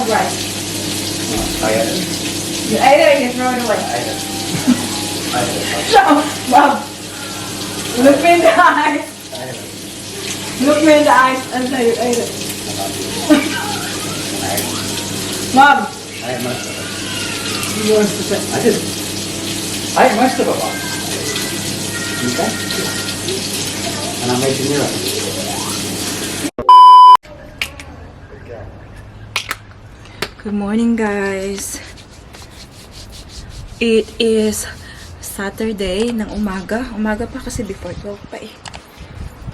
rice. I ate it. You ate it or you throw it away? I ate it. I ate it. So, Mom, look me in the eyes. I ate it. Look me in the eyes and say you ate it. I ate it. Mom, I ate most of it. you want to say? I did. I ate most of it, Mom. Okay? And I made you new one. Good morning, guys. It is Saturday ng umaga. Umaga pa kasi before 12 pa eh.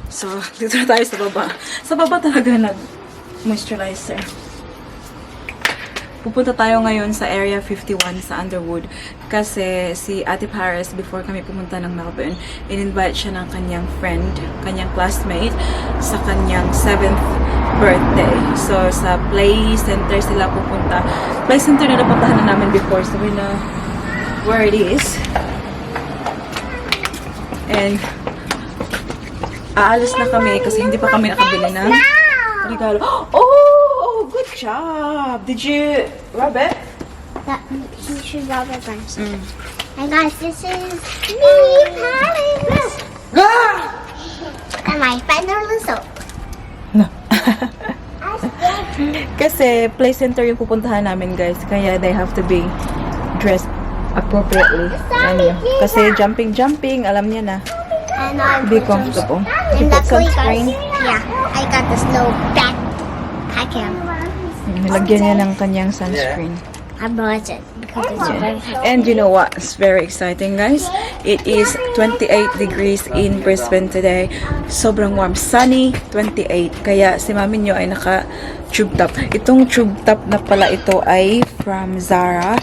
So, dito na tayo sa baba. Sa baba talaga nag-moisturizer. Pupunta tayo ngayon sa Area 51 sa Underwood. Kasi si Ate Paris, before kami pumunta ng Melbourne, in-invite siya ng kanyang friend, kanyang classmate, sa kanyang 7th birthday. So, sa play center sila pupunta. Play center na napuntahan na namin before. So, we know where it is. And, aalis na kami kasi hindi pa kami nakabili ng regalo. Oh! Good job! Did you rub it? You should rub it first. And guys, this is me, Paris. Ah! And my final soap. No. Kasi play center yung pupuntahan namin, guys. Kaya they have to be dressed appropriately. Ano, kasi jumping, alam niya na. And I Be comfortable. You and put luckily, guys, sunscreen. yeah, I got this little back cam. Nilagyan niya ng kanyang sunscreen. I bought it because it's very hot. And you know what? It's very exciting, guys. It is 28 degrees in Brisbane today. Sobrang warm. Sunny, 28. Kaya si mami nyo ay naka-tube top. Itong tube top na pala ito ay from Zara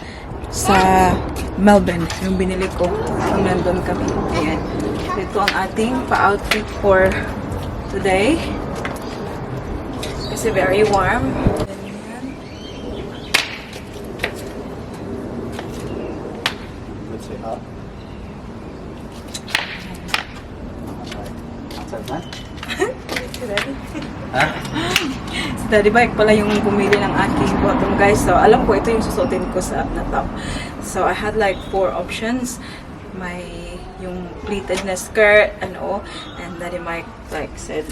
sa Melbourne. Yung binili ko. Nung nandun kami. Ayan. Ito ang ating pa-outfit for today. Kasi very warm. Let's see how. Huh? Si Daddy Bike pala yung pumili ng aking bottom, guys. So, alam ko, ito yung susuotin ko sa na top. So, I had like 4 options. May yung pleated na skirt, ano, and Daddy Mike like said,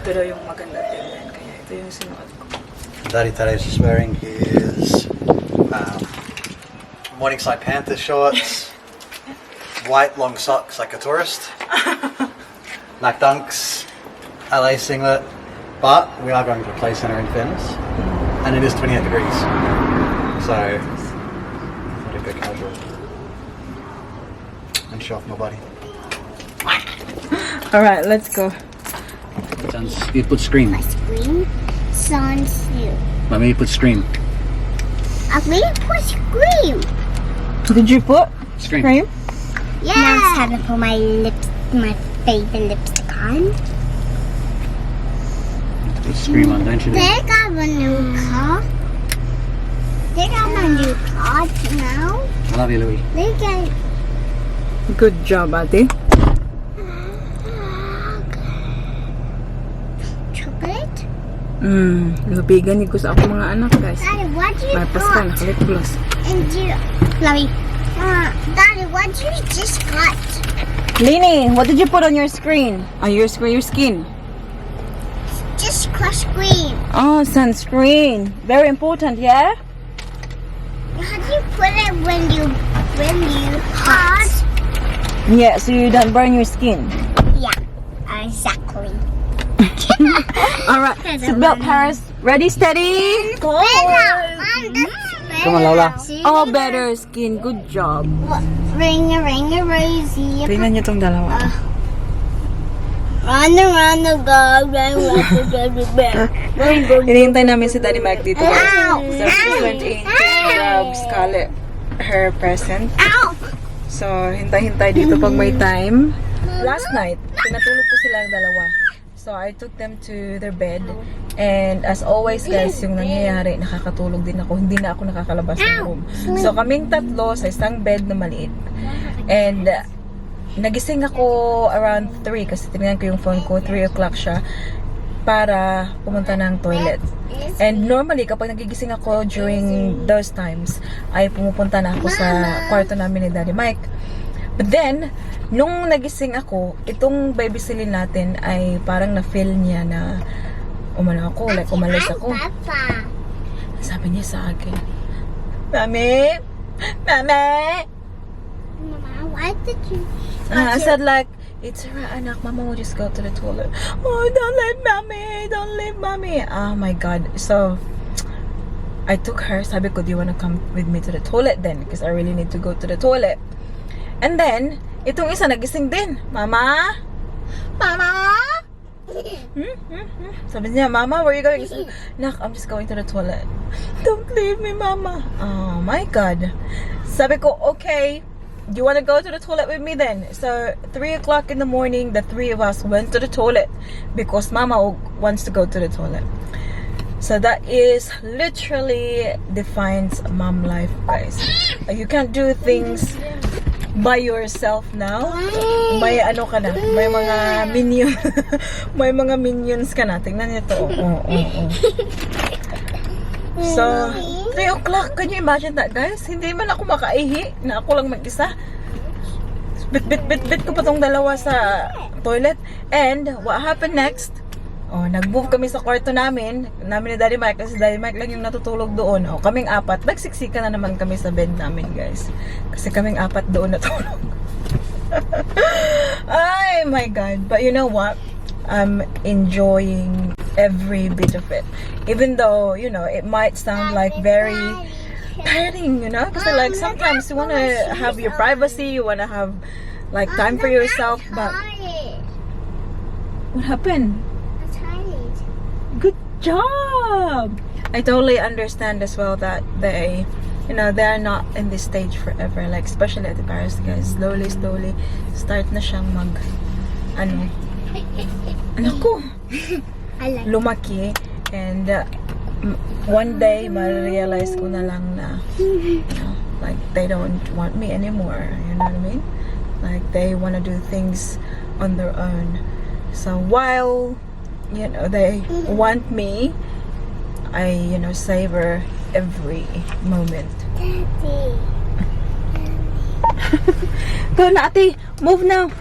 ito daw yung maganda tingnan. Kaya ito yung sinuot ko. Daddy Taddy's just wearing his Morningside Panther shorts, white long socks like a tourist, Nike Dunks, LA singlet, but we are going to the play centre in fairness, and it is 28 degrees, so I thought I'd go casual and show off my body. Alright, let's go. You put scream. Scream, sunsuit. Let me put scream. I really put scream. Did you put Scream. cream? Yeah. Now it's time to put my favorite lipstick on. Put scream on, don't you? They got a new car. They got my new car now. I love you, Louis. They got Good job, ate. chocolate. Lubigan ko sa ako mga anak, guys. Daddy, what do you May paska, got? nakalip gloss. And you, Chloe. Daddy, what you just got? Lini, what did you put on your screen? On your skin? Just crushed cream. Oh, sunscreen. Very important, yeah? How do you put it when you hot? Yeah, so you don't burn your skin. Yeah, exactly. Alright, seatbelt, Paris. Ready, steady? Go! Come on, Lola. All better skin. Good job. Ring a rosy. Tingnan niyo tong dalawa. Run around the garden. Hinihintay namin si Daddy Mike dito. Ow! So, she went in to grab Scarlett her present. Ow! So, hintay-hintay dito pag may time. Last night, pinatulog ko silang dalawa. So, I took them to their bed. And as always, guys, yung nangyayari, nakakatulog din ako. Hindi na ako nakakalabas ng room. So, kaming tatlo sa isang bed na maliit. And, nagising ako around 3 kasi tinignan ko yung phone ko. 3 o'clock siya. para pumunta ng toilet. And normally, kapag nagigising ako during those times, ay pumupunta na ako sa kwarto namin ni Daddy Mike. But then, nung nagising ako, itong babysilin natin ay parang na-feel niya na umano ako, like umalis ako. Sabi niya sa akin, Mami! Mami! Mama, why did you... I said like, it's alright, anak. Mama will just go to the toilet. Oh, don't leave mommy. Don't leave mommy. Oh my God. So, I took her. Sabi ko, do you wanna come with me to the toilet then? Because I really need to go to the toilet. And then, itong isa nagising din. Mama? Mama? Sabi niya, Mama, where are you going? Sabi, Nak, I'm just going to the toilet. Don't leave me, Mama. Oh my God. Sabi ko, okay. Do you want to go to the toilet with me then? So, 3 o'clock in the morning, the three of us went to the toilet because Mama wants to go to the toilet. So, that is literally defines mom life, guys. You can't do things by yourself now. May ano ka na, may mga minion, may mga minions ka na. Tingnan niyo to. So, 3 o'clock. Can you imagine that, guys? Hindi man ako makaihi na ako lang mag-isa. Bit ko pa tong dalawa sa toilet. And, what happened next? Oh, nag-move kami sa kwarto namin ni Daddy Mike, kasi Daddy Mike lang yung natutulog doon. Oh, kaming apat. Nagsiksika na naman kami sa bed namin, guys. Kasi kaming apat doon natulog. Ay, my God. But you know what? I'm enjoying every bit of it. Even though, you know, it might sound like very tiring, you know? Because like sometimes you want to have your privacy, you want to have like time for yourself, but what happened? Good job! I totally understand as well that they, you know, they're not in this stage forever. Like, especially at the Paris, guys. Slowly, start na siyang ano, anak ko, lumaki. And one day, ma-realize ko na lang na, you know, like, they don't want me anymore. You know what I mean? Like, they want to do things on their own. So, while, you know, they want me, I, you know, savor every moment. Daddy. Go, Nati! Move now!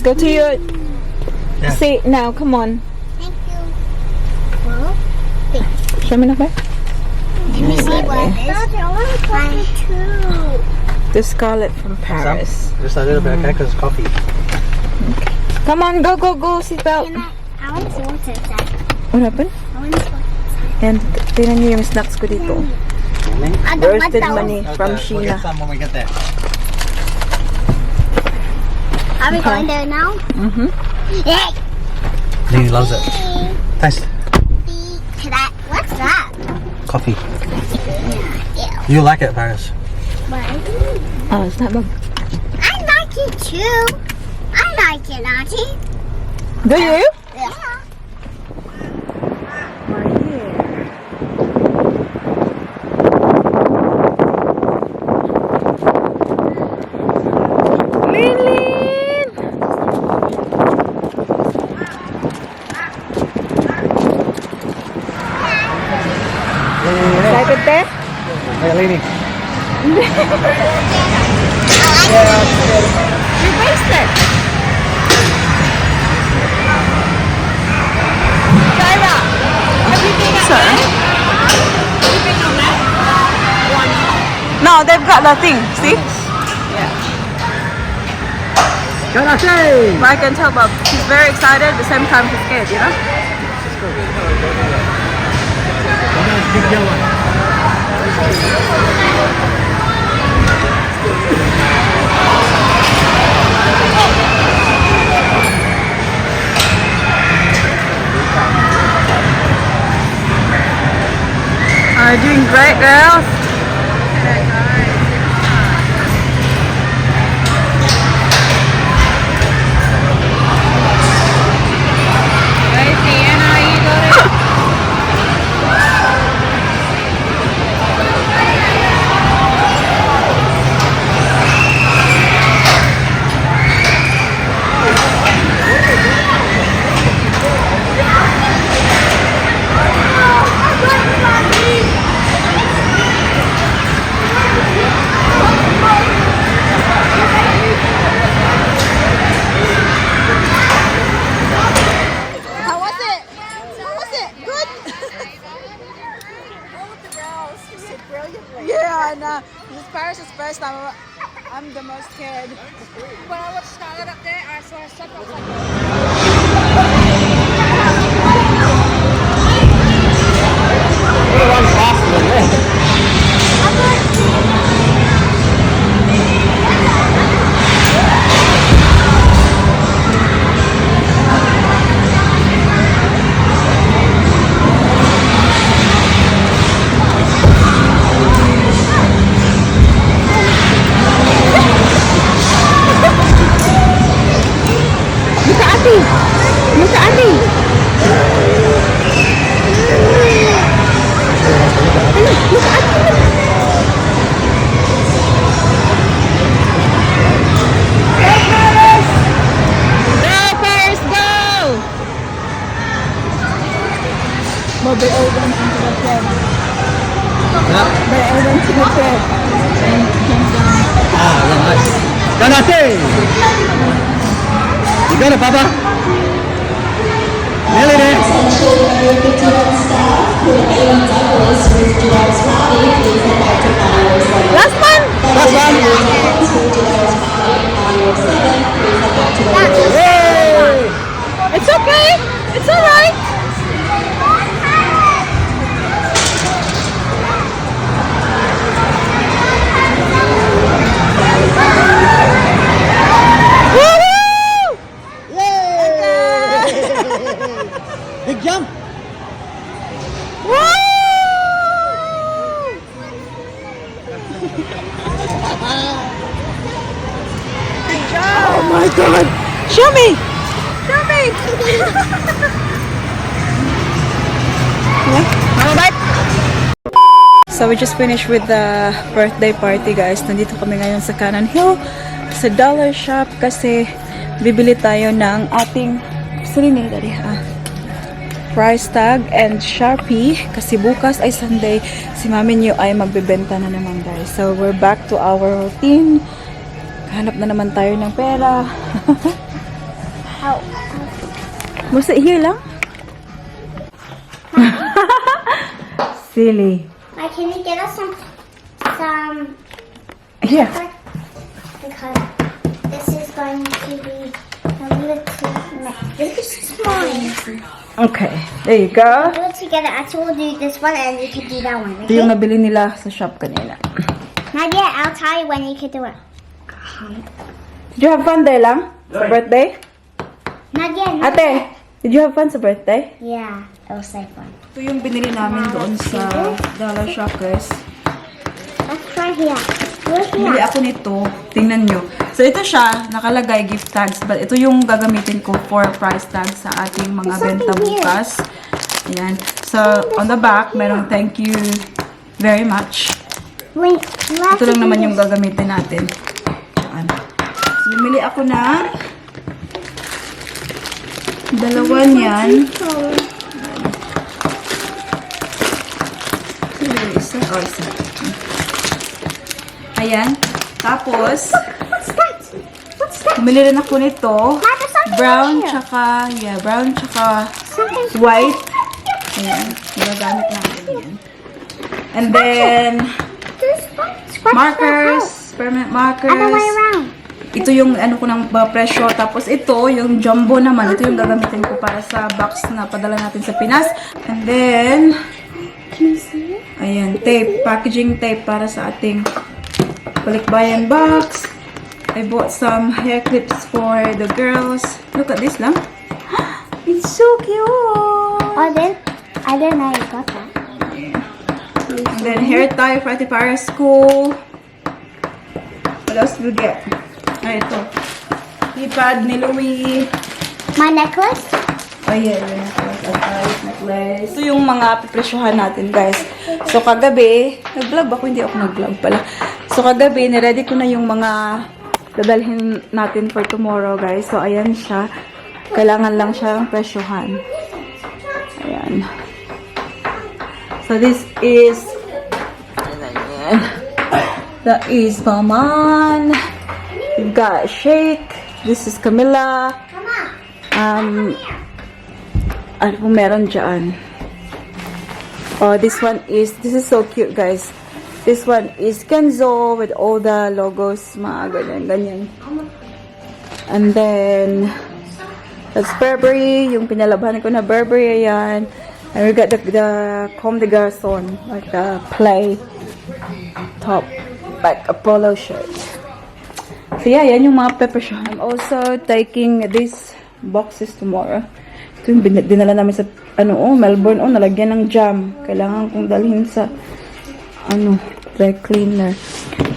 Go to your seat now, come on. Thank you. Well, Show me na ba? let me see what this one too. The Scarlet from Paris. Just a little bit, okay? Because it's coffee. Come on, go, seatbelt. I want to watch it. What happened? I want to watch And tingnan niyo yung snacks ko dito. Roasted money from We'll Sheena. get some when we get there. Are we going there now? Mm-hmm. Yay! Nene loves it. Taste. What's that? Coffee. Yeah. You like it, Paris. What? Oh, it's not bad. I like it too. I like it, Auntie. Do you? Yeah. Excited, te? Hey, Lene. Your bracelet. Kyra, everything okay? Everything on that? No, they've got the thing. See? I can tell, but he's very excited. At the same time, he's scared. You know? Doing great, girls. Paris is first. I'm the most scared. When I watched Scarlett up there, I saw her step. I was like, Look at me. well, they all went into the club. Yeah. They all went to the club. And came down. Ah, yeah, nice. Ganate! You got it, Papa? Nearly there. Last one! Last one. Yay! It's okay. It's alright. Big jump! Oh my god! Show me! Show me! So we just finished with the birthday party, guys. Nandito kami ngayon sa Canon Hill sa dollar shop kasi bibili tayo ng ating price tag and Sharpie kasi bukas ay Sunday, si mami niyo ay magbebenta na naman, guys. So we're back to our routine. Hanap na naman tayo ng pera. Was it here lang? Silly. Can you get us some Here. because this is going to be a little this is small. Okay, there you go. Do it together. I will do this one and you can do that one. Ito yung Okay? nabili nila sa shop kanina. Not yet. I'll tell you when you can do it. Did you have fun there lang? Sa birthday? Not yet. Not Ate, yet. did you have fun sa birthday? Yeah, it was so fun. Ito yung binili namin doon sa dollar shop, guys. Let's try here. Look Bili here. ako nito. Tingnan nyo. So, ito siya. Nakalagay gift tags. But ito yung gagamitin ko for price tags sa ating mga There's benta something here. bukas. Ayan. So, on the back, merong thank you very much. Wait, Ito lang naman yung gagamitin natin. Ayan. So, bumili ako na dalawa niyan. Isa. Oh, isa. Ayan. Tapos, What's that? What's that? bumili rin ako nito. Mama, something Brown here. tsaka, brown tsaka Something. white. Ayan. Magagamit natin yan. And then, Scratch markers, permanent markers. Other way around. Ito yung ano ko ng presyo. Tapos ito, yung jumbo naman. Ito yung gagamitin ko para sa box na padala natin sa Pinas. And then, Can you see it? ayan, tape. Packaging tape para sa ating balikbayan box. I bought some hair clips for the girls. Look at this lang. It's so cute. I didn't know you got that. And then hair tie for Ate Para's school. What else did we get? Ah, ito. Ipad ni Louie. My necklace? Oh yeah, necklace. Ito yung mga pipresyohan natin, guys. So kagabi, nag-vlog ako? Hindi ako nag-vlog pala. So kagabi, niready ko na yung mga dadalhin natin for tomorrow, guys. So ayan siya. Kailangan lang siyang presyohan. Ayan. So this is that is Paman. We've got Shake. This is Camilla. Ano po meron dyan? Oh, this is so cute, guys. This one is Kenzo with all the logos, mga ganyan. And then, that's Burberry, yung pinalabahan ko na Burberry, ayan. And we got the Comme des Garçons, like the play top, like a polo shirt. So yeah, yan yung mga pepper shop. I'm also taking these boxes tomorrow. Ito yung dinala namin sa, Melbourne, nalagyan ng jam. Kailangan kong dalhin sa, dry cleaner.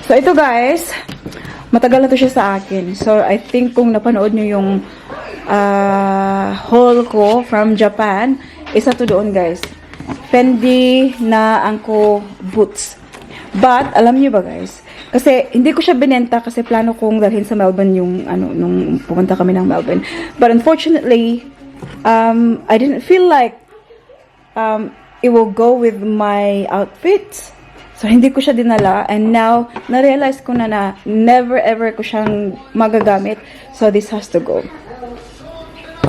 So ito guys, matagal na to siya sa akin. So I think kung napanood nyo yung haul ko from Japan, isa to doon guys. Fendi na Anko boots. But, alam niyo ba guys, kasi hindi ko siya binenta kasi plano kong dalhin sa Melbourne yung, nung pumunta kami ng Melbourne. But unfortunately, I didn't feel like it will go with my outfit. So, hindi ko siya dinala. And now, na-realize ko na never ever ko siyang magagamit. So, this has to go.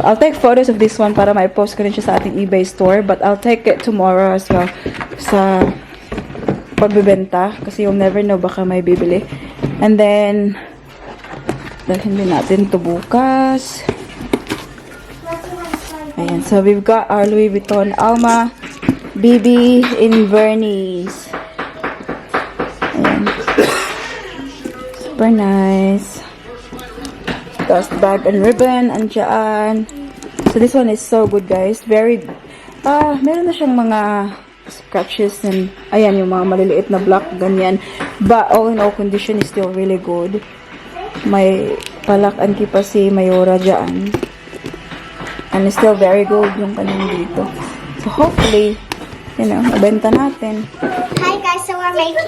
I'll take photos of this one para ma-post ko rin siya sa ating eBay store. But I'll take it tomorrow as well sa pagbibenta. Kasi you'll never know, baka may bibili. And then, dalhin din natin ito bukas. Ayan. So, we've got our Louis Vuitton Alma BB in Vernice. Ayan. Super nice. Dust bag and ribbon, andyan. So, this one is so good, guys. Very, meron na siyang mga scratches and, ayan, yung mga maliliit na black, ganyan. But, all in all, condition is still really good. May palak-an pa si Mayora dyan. And it's still very good yung kanyang dito. So, hopefully, mabenta natin. Hi guys, so we're making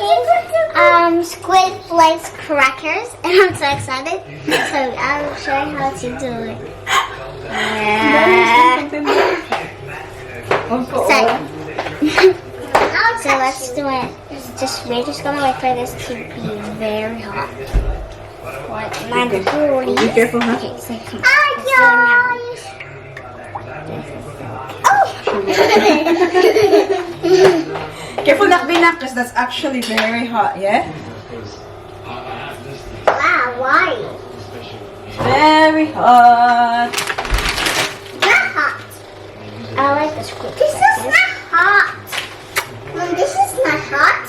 squid flakes crackers, and I'm so excited. So I'll show you how to do it. So let's do it. We're just gonna wait for this to be very hot. What? 940. Be careful, huh? Okay, so come on. Hi guys. Oh. Careful not binak, because that's actually very hot, yeah? Wow, why? Very hot. Not hot. I like the squid. This is not hot. Mom, this is not hot.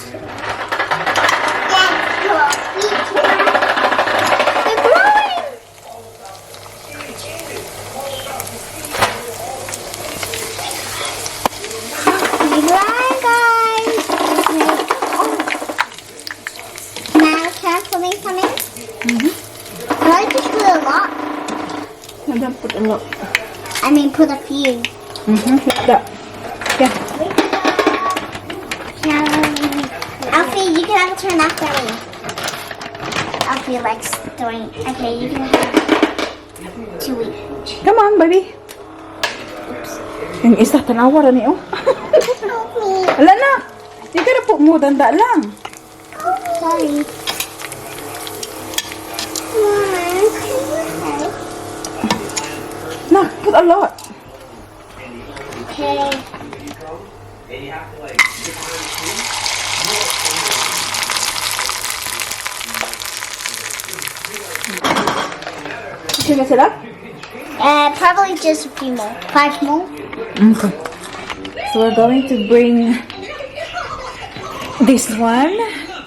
Yes, your feet. They're growing. Dry, guys. Oh. Now carefully come in. I like to put a lot. I don't put a lot. I mean, put a few. Like that. Yeah. Alfie, you can have a turn after me. Alfie likes doing. Okay, you can have 2 each. Come on, baby. Yung isa, tanawa rin niyo. Help me. Wala na. Hindi ka na po mo, danda lang. Sorry. Na, put a lot. Okay. Gusto na sila? Probably just a few more. 5 more. Okay. So we're going to bring this one.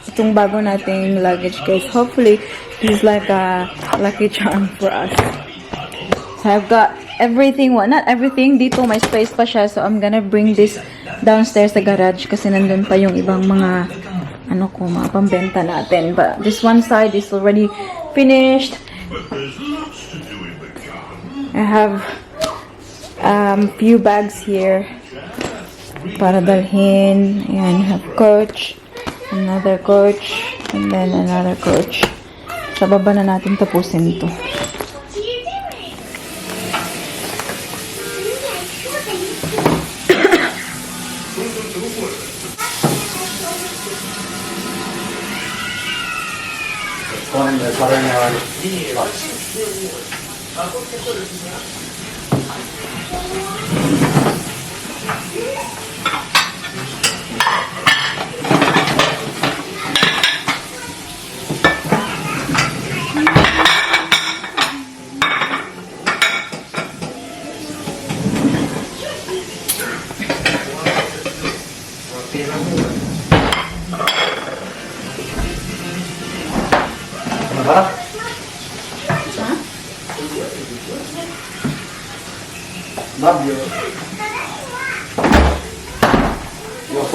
Itong bago nating luggage, guys. Hopefully, this is like a lucky charm for us. So I've got everything. Well, not everything. Dito may space pa siya. So I'm gonna bring this downstairs sa garage kasi nandun pa yung ibang mga mga pambenta natin. But this one side is already finished. I have few bags here para dalhin. Ayan, have coach, another coach, and then another coach. Sa baba na natin tapusin ito. One in the buttering yard.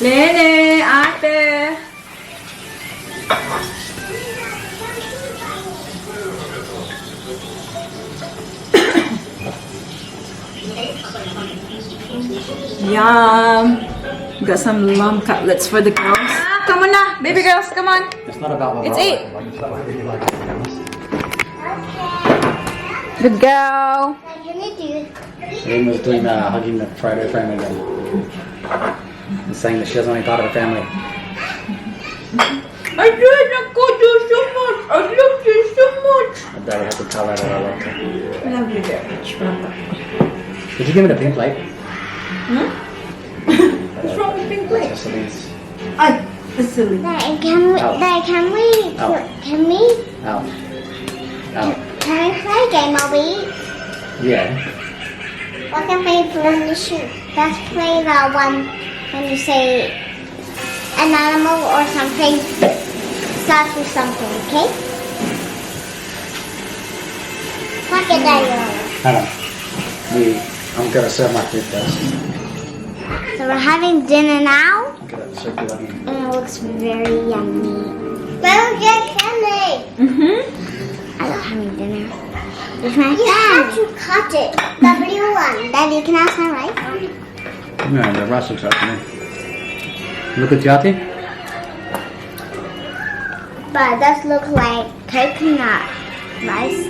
Lene, ate. Yum. Got some lamb cutlets for the girls. Ah, come on now, baby girls, come on. It's not about what It's I eight. like, it's about what you like, to be honest. Good girl. What can you do? Ian was doing hugging the photo frame again. And saying that she doesn't want to be part of the family. I did not go you so much. I love you so much. My daddy had to tell her that I loved her. I love you very much, Papa. Did you give me the pink plate? What's wrong with pink plate? Just Celine's. Ay, it's silly. Dad, can we? Out. Dad, can we? Out. Can we? Out. Out. Can we play game, Bobby? Yeah. What can we play in the shoe? Let's play the one when you say an animal or something starts with something, okay? Look at that. Hang on. I'm gonna serve my food first. So we're having dinner now, Look at that circular hand. and it looks very yummy. Don't get candy. I love having dinner. With my you have to cut it. The blue one. Daddy, can I have some rice? No, the rice looks right to me. Look at Jati. But it does look like coconut rice.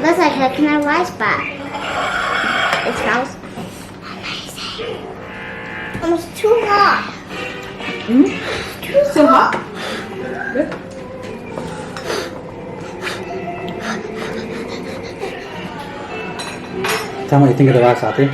Looks like coconut rice, but it smells amazing. Almost too hot. So hot. Good. Tell me what you think of the rice, Jati.